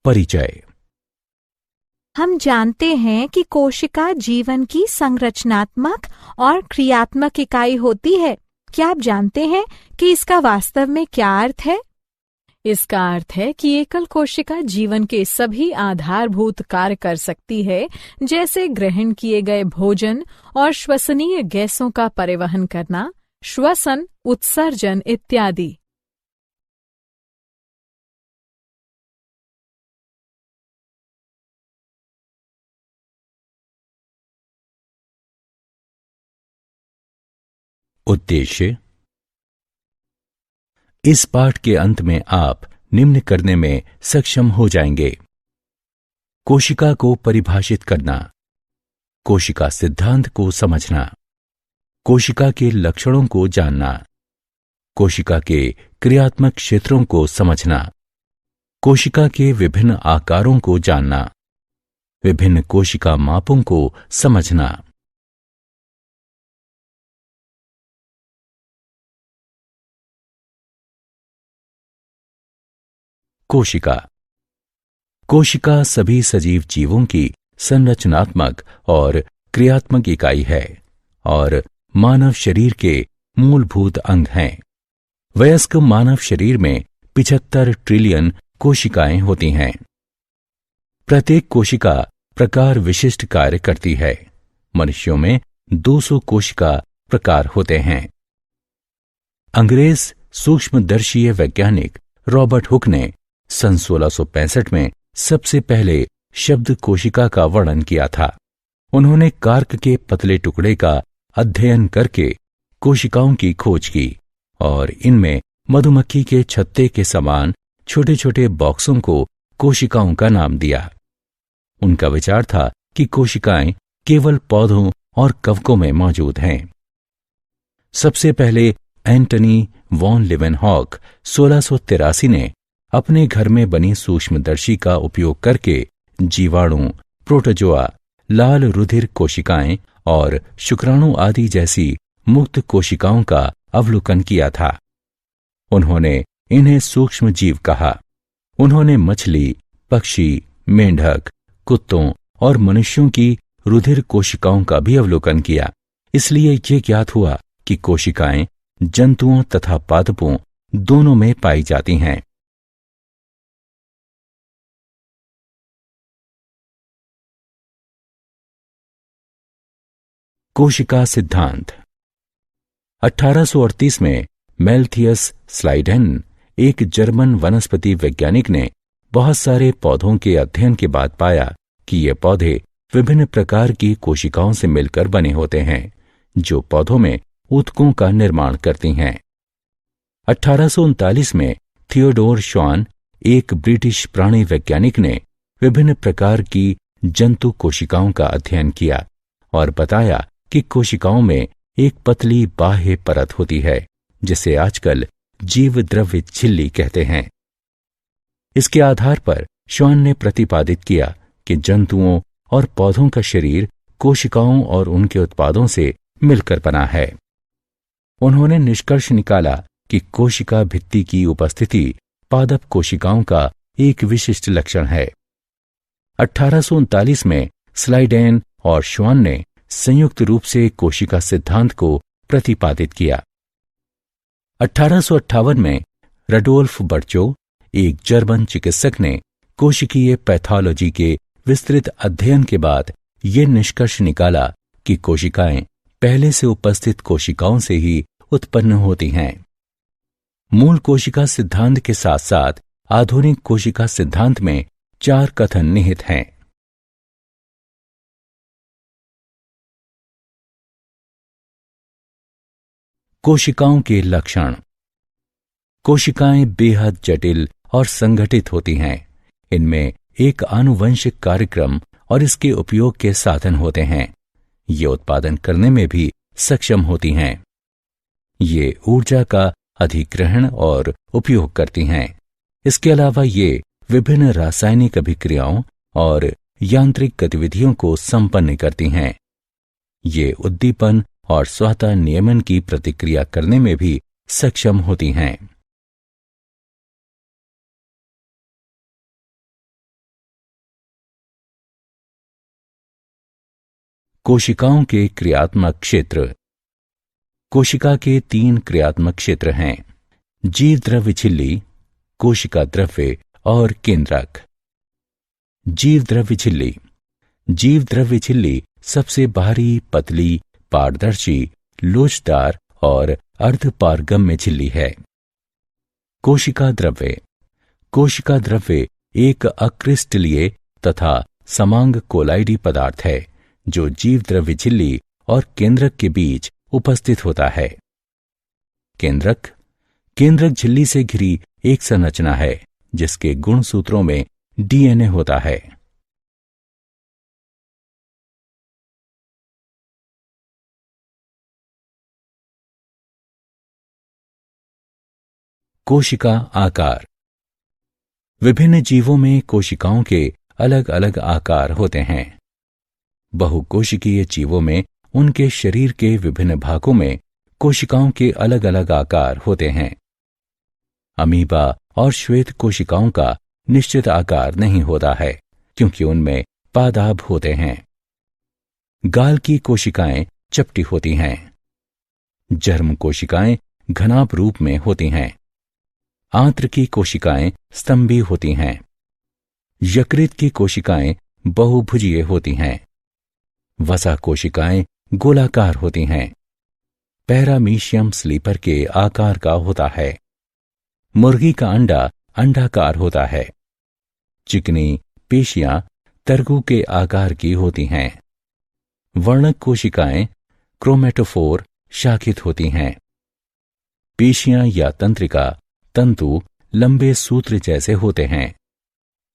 परिचय। हम जानते हैं कि कोशिका जीवन की संरचनात्मक और क्रियात्मक इकाई होती है। क्या आप जानते हैं कि इसका वास्तव में क्या अर्थ है? इसका अर्थ है कि एकल कोशिका जीवन के सभी आधारभूत कार्य कर सकती है, जैसे ग्रहण किए गए भोजन और श्वसनीय गैसों का परिवहन करना, श्वसन, उत्सर्जन इत्यादि। उद्देश्य। इस पाठ के अंत में आप निम्न करने में सक्षम हो जाएंगे: कोशिका को परिभाषित करना, कोशिका सिद्धांत को समझना, कोशिका के लक्षणों को जानना, कोशिका के क्रियात्मक क्षेत्रों को समझना, कोशिका के विभिन्न आकारों को जानना, विभिन्न कोशिका मापों को समझना। कोशिका। कोशिका सभी सजीव जीवों की संरचनात्मक और क्रियात्मक इकाई है और मानव शरीर के मूलभूत अंग हैं। वयस्क मानव शरीर में 75 ट्रिलियन कोशिकाएं होती हैं। प्रत्येक कोशिका प्रकार विशिष्ट कार्य करती है। मनुष्यों में 200 कोशिका प्रकार होते हैं। अंग्रेज सूक्ष्मदर्शीय वैज्ञानिक रॉबर्ट हुक ने सन 1665 में सबसे पहले शब्द कोशिका का वर्णन किया था। उन्होंने कार्क के पतले टुकड़े का अध्ययन करके कोशिकाओं की खोज की और इनमें मधुमक्खी के छत्ते के समान छोटे छोटे बॉक्सों को कोशिकाओं का नाम दिया। उनका विचार था कि कोशिकाएं केवल पौधों और कवकों में मौजूद हैं। सबसे पहले एंटनी वॉन लिवेनहॉक 1683 ने अपने घर में बनी सूक्ष्मदर्शी का उपयोग करके जीवाणु, प्रोटोजोआ, लाल रुधिर कोशिकाएं और शुक्राणु आदि जैसी मुक्त कोशिकाओं का अवलोकन किया था। उन्होंने इन्हें सूक्ष्म जीव कहा। उन्होंने मछली, पक्षी, मेंढक, कुत्तों और मनुष्यों की रुधिर कोशिकाओं का भी अवलोकन किया। इसलिए ये ज्ञात हुआ कि कोशिकाएं जंतुओं तथा पादपों दोनों में पाई जाती हैं। कोशिका सिद्धांत। 1838 में मेल्थियस स्लाइडेन, एक जर्मन वनस्पति वैज्ञानिक ने बहुत सारे पौधों के अध्ययन के बाद पाया कि ये पौधे विभिन्न प्रकार की कोशिकाओं से मिलकर बने होते हैं, जो पौधों में ऊतकों का निर्माण करती हैं। 1839 में थियोडोर श्वान, एक ब्रिटिश प्राणी वैज्ञानिक ने विभिन्न प्रकार की जंतु कोशिकाओं का अध्ययन किया और बताया कि कोशिकाओं में एक पतली बाह्य परत होती है, जिसे आजकल जीव द्रव्य झिल्ली कहते हैं। इसके आधार पर श्वान ने प्रतिपादित किया कि जंतुओं और पौधों का शरीर कोशिकाओं और उनके उत्पादों से मिलकर बना है। उन्होंने निष्कर्ष निकाला कि कोशिका भित्ति की उपस्थिति पादप कोशिकाओं का एक विशिष्ट लक्षण है। 1839 में स्लाइडेन और श्वान ने संयुक्त रूप से कोशिका सिद्धांत को प्रतिपादित किया। 1858 में रडोल्फ बर्चो, एक जर्मन चिकित्सक ने कोशिकीय पैथोलॉजी के विस्तृत अध्ययन के बाद ये निष्कर्ष निकाला कि कोशिकाएं पहले से उपस्थित कोशिकाओं से ही उत्पन्न होती हैं। मूल कोशिका सिद्धांत के साथ साथ आधुनिक कोशिका सिद्धांत में 4 कथन निहित हैं। कोशिकाओं के लक्षण। कोशिकाएं बेहद जटिल और संगठित होती हैं। इनमें एक आनुवंशिक कार्यक्रम और इसके उपयोग के साधन होते हैं। ये उत्पादन करने में भी सक्षम होती हैं। ये ऊर्जा का अधिग्रहण और उपयोग करती हैं। इसके अलावा ये विभिन्न रासायनिक अभिक्रियाओं और यांत्रिक गतिविधियों को संपन्न करती हैं। ये उद्दीपन और स्वतः नियमन की प्रतिक्रिया करने में भी सक्षम होती हैं। कोशिकाओं के क्रियात्मक क्षेत्र। कोशिका के 3 क्रियात्मक क्षेत्र हैं: जीव द्रव्य झिल्ली, कोशिका द्रव्य और केंद्रक। जीव द्रव्य झिल्ली। जीव द्रव्य झिल्ली सबसे बाहरी, पतली, पारदर्शी, लोचदार और अर्धपारगम्य झिल्ली है। कोशिका द्रव्य। कोशिका द्रव्य एक अक्रिस्टलीय तथा समांग कोलाइडी पदार्थ है जो जीव द्रव्य झिल्ली और केंद्रक के बीच उपस्थित होता है। केंद्रक। केंद्रक झिल्ली से घिरी एक संरचना है जिसके गुणसूत्रों में डीएनए होता है। कोशिका आकार। विभिन्न जीवों में कोशिकाओं के अलग अलग आकार होते हैं। बहुकोशिकीय जीवों में उनके शरीर के विभिन्न भागों में कोशिकाओं के अलग अलग आकार होते हैं। अमीबा और श्वेत कोशिकाओं का निश्चित आकार नहीं होता है क्योंकि उनमें पादाभ होते हैं। गाल की कोशिकाएं चपटी होती हैं। जर्म कोशिकाएं घनाभ रूप में होती हैं। आंत्र की कोशिकाएं स्तंभी होती हैं। यकृत की कोशिकाएं बहुभुजीय होती हैं। वसा कोशिकाएं गोलाकार होती हैं। पैरामीशियम स्लीपर के आकार का होता है। मुर्गी का अंडा अंडाकार होता है। चिकनी पेशियां तरगु के आकार की होती हैं। वर्णक कोशिकाएं क्रोमेटोफोर शाखित होती हैं। पेशियां या तंत्रिका तंतु लंबे सूत्र जैसे होते हैं।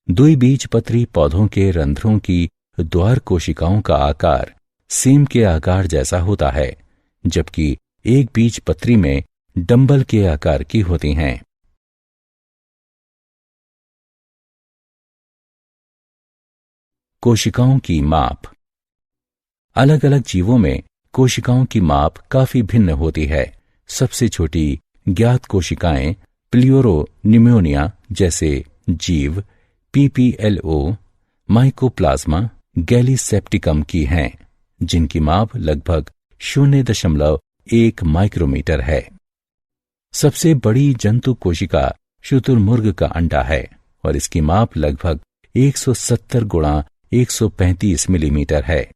द्विबीजपत्री पौधों के रंध्रों की द्वार कोशिकाओं का आकार सीम के आकार जैसा होता है, जबकि एक बीजपत्री में डंबल के आकार की होती हैं। कोशिकाओं की माप। अलग अलग जीवों में कोशिकाओं की माप काफी भिन्न होती है। सबसे छोटी ज्ञात कोशिकाएं प्लियोरोनिमोनिया जैसे जीव, पीपीएलओ, माइकोप्लाज्मा, गैलीसेप्टिकम की हैं, जिनकी माप लगभग 0.1 माइक्रोमीटर है। सबसे बड़ी जंतु कोशिका शुतुरमुर्ग का अंडा है और इसकी माप लगभग 170 गुणा 135 मिलीमीटर है।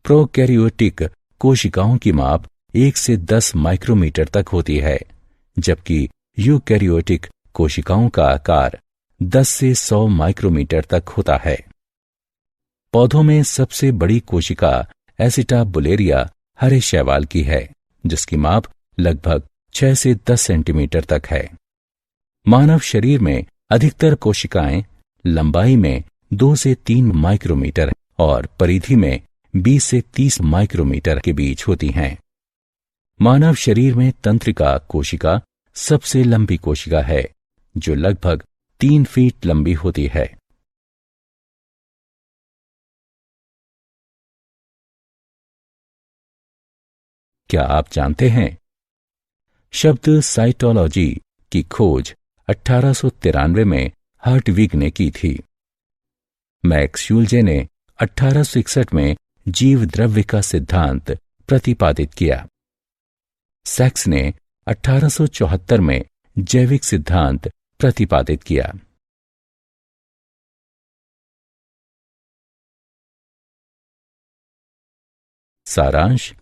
प्रोकैरियोटिक कोशिकाओं की माप 1 से 10 माइक्रोमीटर तक होती है, जबकि यूकैरियोटिक कोशिकाओं का आकार 10 से 100 माइक्रोमीटर तक होता है। पौधों में सबसे बड़ी कोशिका एसिटाबुलेरिया हरे शैवाल की है, जिसकी माप लगभग 6 से 10 सेंटीमीटर तक है। मानव शरीर में अधिकतर कोशिकाएं लंबाई में 2 से 3 माइक्रोमीटर और परिधि में 20 से 30 माइक्रोमीटर के बीच होती हैं। मानव शरीर में तंत्रिका कोशिका सबसे लंबी कोशिका है, जो लगभग 3 फीट लंबी होती है। क्या आप जानते हैं शब्द साइटोलॉजी की खोज 1893 में हर्टविग ने की थी। मैक्स यूल्जे ने 1861 में जीव द्रव्य का सिद्धांत प्रतिपादित किया। सैक्स ने 1874 में जैविक सिद्धांत प्रतिपादित किया। सारांश।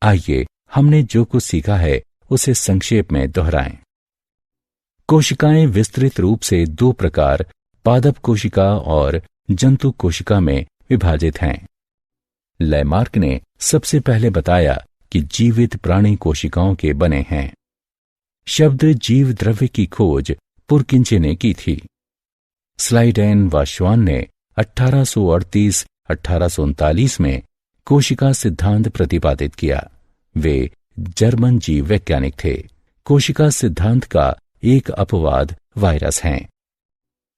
आइए हमने जो कुछ सीखा है उसे संक्षेप में दोहराएं। कोशिकाएं विस्तृत रूप से 2 प्रकार, पादप कोशिका और जंतु कोशिका में विभाजित हैं। लैमार्क ने सबसे पहले बताया कि जीवित प्राणी कोशिकाओं के बने हैं। शब्द जीव द्रव्य की खोज पुरकिंचे ने की थी। स्लाइडेन व श्वान ने 1838-1839 में कोशिका सिद्धांत प्रतिपादित किया। वे जर्मन जीव वैज्ञानिक थे। कोशिका सिद्धांत का एक अपवाद वायरस हैं।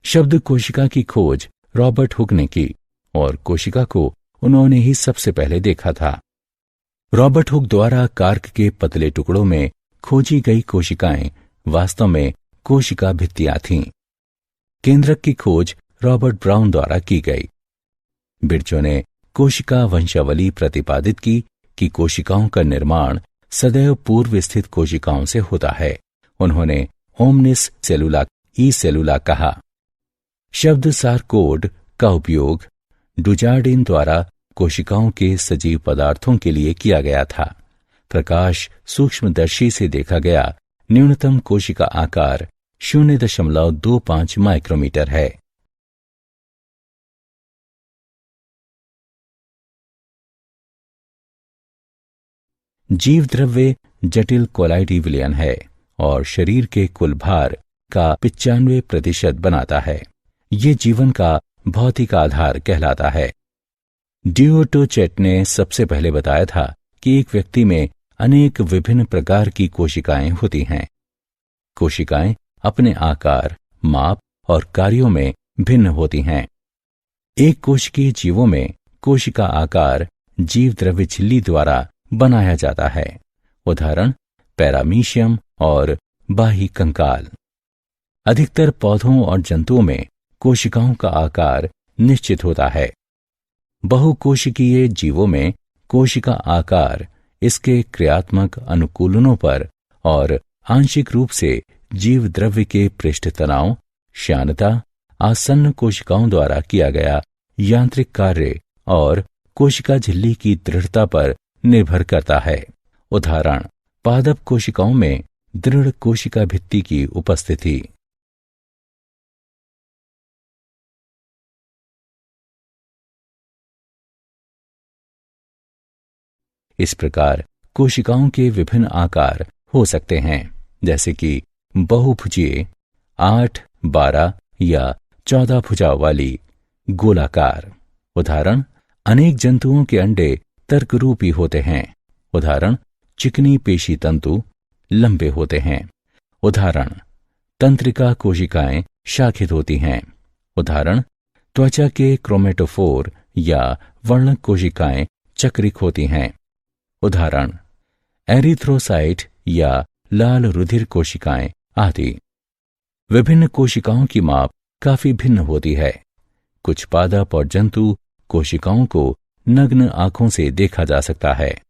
शब्द कोशिका की खोज रॉबर्ट हुक ने की और कोशिका को उन्होंने ही सबसे पहले देखा था। रॉबर्ट हुक द्वारा कार्क के पतले टुकड़ों में खोजी गई कोशिकाएं वास्तव में कोशिका भित्तियां थीं। केंद्रक की खोज रॉबर्ट ब्राउन द्वारा की गई। बिरचो ने कोशिका वंशावली प्रतिपादित की कि कोशिकाओं का निर्माण सदैव पूर्व स्थित कोशिकाओं से होता है। उन्होंने ओमनिस सेलुला ई सेलुला कहा। शब्द सारकोड का उपयोग डुजार्डिन द्वारा कोशिकाओं के सजीव पदार्थों के लिए किया गया था। प्रकाश सूक्ष्मदर्शी से देखा गया न्यूनतम कोशिका आकार 0.25 माइक्रोमीटर है। जीव द्रव्य जटिल कोलाइडी विलयन है और शरीर के कुल भार का 95% बनाता है। ये जीवन का भौतिक आधार कहलाता है। ड्यूटोचेट ने सबसे पहले बताया था कि एक व्यक्ति में अनेक विभिन्न प्रकार की कोशिकाएं होती हैं। कोशिकाएं अपने आकार, माप और कार्यों में भिन्न होती हैं। एक कोशिकीय जीवों में कोशिका आकार जीव द्रव्य झिल्ली द्वारा बनाया जाता है। उदाहरण पैरामीशियम और बाह्य कंकाल। अधिकतर पौधों और जंतुओं में कोशिकाओं का आकार निश्चित होता है। बहुकोशिकीय जीवों में कोशिका आकार इसके क्रियात्मक अनुकूलनों पर और आंशिक रूप से जीव द्रव्य के पृष्ठ तनाव, श्यानता, आसन्न कोशिकाओं द्वारा किया गया यांत्रिक कार्य और कोशिका झिल्ली की दृढ़ता पर निर्भर करता है। उदाहरण पादप कोशिकाओं में दृढ़ कोशिका भित्ति की उपस्थिति। इस प्रकार कोशिकाओं के विभिन्न आकार हो सकते हैं, जैसे कि बहुभुजीय, 8, 12 या 14 भुजाओं वाली, गोलाकार। उदाहरण अनेक जंतुओं के अंडे तर्करूपी होते हैं। उदाहरण चिकनी पेशी तंतु लंबे होते हैं। उदाहरण तंत्रिका कोशिकाएं शाखित होती हैं। उदाहरण त्वचा के क्रोमेटोफोर या वर्णक कोशिकाएं चक्रिक होती हैं। उदाहरण एरिथ्रोसाइट या लाल रुधिर कोशिकाएं आदि। विभिन्न कोशिकाओं की माप काफी भिन्न होती है। कुछ पादप और जंतु कोशिकाओं को नग्न आंखों से देखा जा सकता है।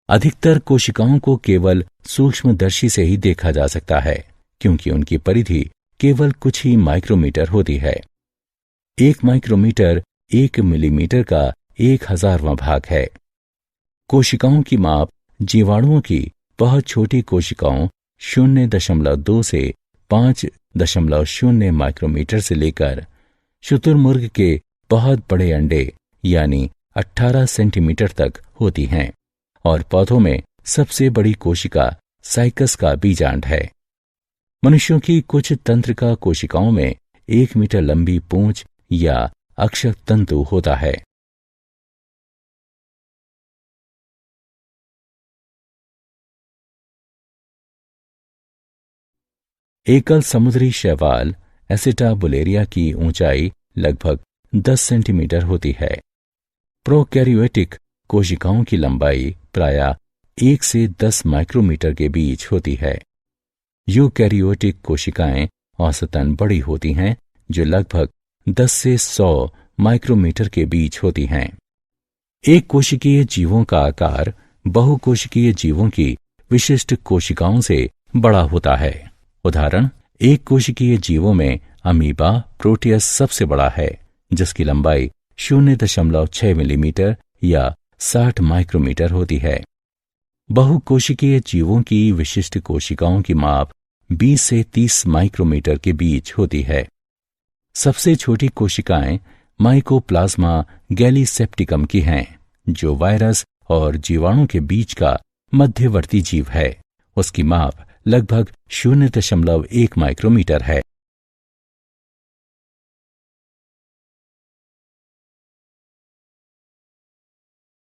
अधिकतर कोशिकाओं को केवल सूक्ष्मदर्शी से ही देखा जा सकता है, क्योंकि उनकी परिधि केवल कुछ ही माइक्रोमीटर होती है। 1 माइक्रोमीटर 1 मिलीमीटर का 1000वां भाग है। कोशिकाओं की माप जीवाणुओं की बहुत छोटी कोशिकाओं 0.2 से 5.0 माइक्रोमीटर से लेकर शुतुरमुर्ग के बहुत बड़े अंडे यानी 18 सेंटीमीटर तक होती हैं, और पौधों में सबसे बड़ी कोशिका साइकस का बीजांड है। मनुष्यों की कुछ तंत्रिका कोशिकाओं में 1 मीटर लंबी पूंछ या अक्षक तंतु होता है। एकल समुद्री शैवाल एसिटाबुलेरिया की ऊंचाई लगभग 10 सेंटीमीटर होती है। प्रोकैरियोटिक कोशिकाओं की लंबाई प्रायः 1 से 10 माइक्रोमीटर के बीच होती है। यूकैरियोटिक कोशिकाएं औसतन बड़ी होती हैं, जो लगभग 10 से 100 माइक्रोमीटर के बीच होती हैं। एक कोशिकीय जीवों का आकार बहुकोशिकीय जीवों की विशिष्ट कोशिकाओं से बड़ा होता है। उदाहरण एक कोशिकीय जीवों में अमीबा प्रोटियस सबसे बड़ा है, जिसकी लंबाई 0.6 मिलीमीटर या 60 माइक्रोमीटर होती है। बहुकोशिकीय जीवों की विशिष्ट कोशिकाओं की माप 20 से 30 माइक्रोमीटर के बीच होती है। सबसे छोटी कोशिकाएं माइकोप्लाज्मा गैलीसेप्टिकम की हैं, जो वायरस और जीवाणु के बीच का मध्यवर्ती जीव है। उसकी माप लगभग 0.1 माइक्रोमीटर है।